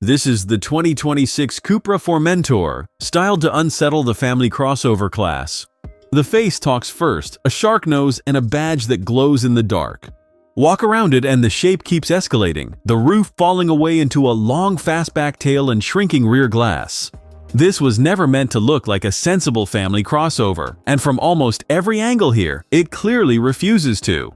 This is the 2026 Cupra Formentor, styled to unsettle the family crossover class. The face talks first, a shark nose and a badge that glows in the dark. Walk around it and the shape keeps escalating, the roof falling away into a long fastback tail and shrinking rear glass. This was never meant to look like a sensible family crossover, and from almost every angle here, it clearly refuses to.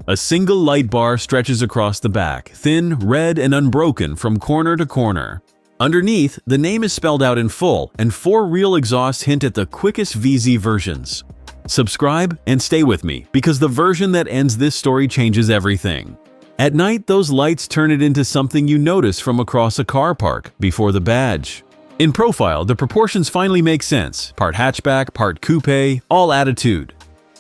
A single light bar stretches across the back, thin, red, and unbroken from corner to corner. Underneath, the name is spelled out in full, and 4 real exhausts hint at the quickest VZ versions. Subscribe and stay with me, because the version that ends this story changes everything. At night, those lights turn it into something you notice from across a car park before the badge. In profile, the proportions finally make sense. Part hatchback, part coupe, all attitude.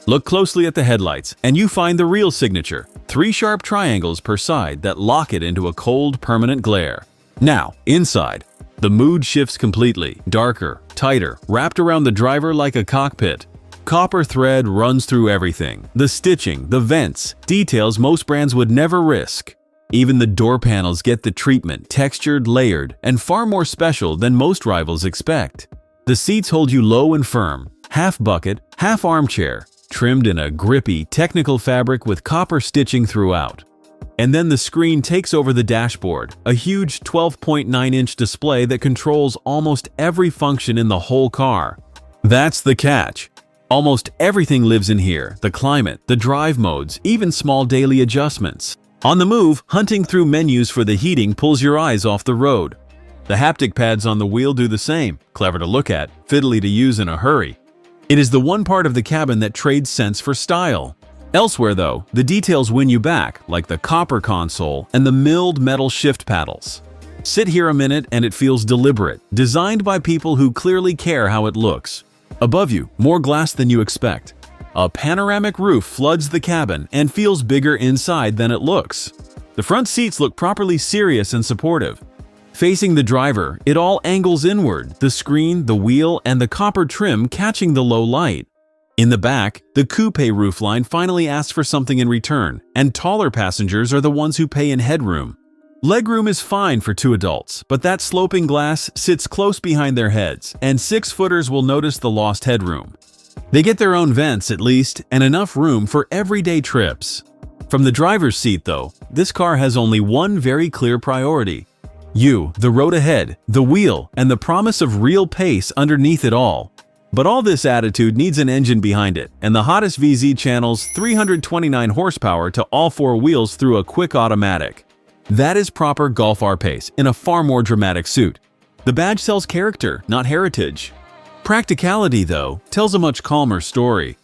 Look closely at the headlights, and you find the real signature, 3 sharp triangles per side that lock it into a cold, permanent glare. Now, inside, the mood shifts completely, darker, tighter, wrapped around the driver like a cockpit. Copper thread runs through everything, the stitching, the vents, details most brands would never risk. Even the door panels get the treatment, textured, layered, and far more special than most rivals expect. The seats hold you low and firm, half bucket, half armchair, trimmed in a grippy, technical fabric with copper stitching throughout. And then the screen takes over the dashboard, a huge 12.9-inch display that controls almost every function in the whole car. That's the catch. Almost everything lives in here, the climate, the drive modes, even small daily adjustments. On the move, hunting through menus for the heating pulls your eyes off the road. The haptic pads on the wheel do the same, clever to look at, fiddly to use in a hurry. It is the one part of the cabin that trades sense for style. Elsewhere though, the details win you back, like the copper console and the milled metal shift paddles. Sit here a minute and it feels deliberate, designed by people who clearly care how it looks. Above you, more glass than you expect. A panoramic roof floods the cabin and feels bigger inside than it looks. The front seats look properly serious and supportive. Facing the driver, it all angles inward, the screen, the wheel, and the copper trim catching the low light. In the back, the Coupé roofline finally asks for something in return, and taller passengers are the ones who pay in headroom. Legroom is fine for 2 adults, but that sloping glass sits close behind their heads, and 6-footers will notice the lost headroom. They get their own vents at least, and enough room for everyday trips. From the driver's seat though, this car has only one very clear priority. You, the road ahead, the wheel, and the promise of real pace underneath it all. But all this attitude needs an engine behind it, and the hottest VZ channels 329 horsepower to all 4 wheels through a quick automatic. That is proper Golf R pace in a far more dramatic suit. The badge sells character, not heritage. Practicality, though, tells a much calmer story.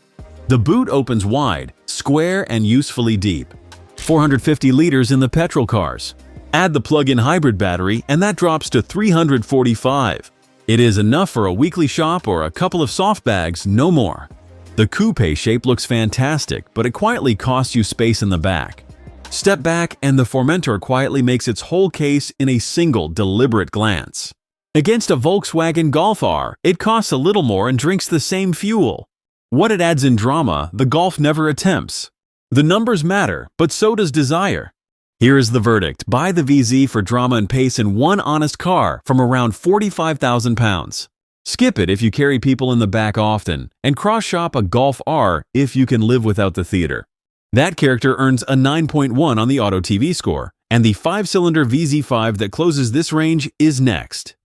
The boot opens wide, square, and usefully deep. 450 liters in the petrol cars. Add the plug-in hybrid battery and that drops to 345. It is enough for a weekly shop or a couple of soft bags, no more. The coupe shape looks fantastic, but it quietly costs you space in the back. Step back and the Formentor quietly makes its whole case in a single, deliberate glance. Against a Volkswagen Golf R, it costs a little more and drinks the same fuel. What it adds in drama, the Golf never attempts. The numbers matter, but so does desire. Here is the verdict. Buy the VZ for drama and pace in one honest car from around £45,000. Skip it if you carry people in the back often, and cross-shop a Golf R if you can live without the theater. That character earns a 9.1 on the Auto TV score, and the 5-cylinder VZ5 that closes this range is next.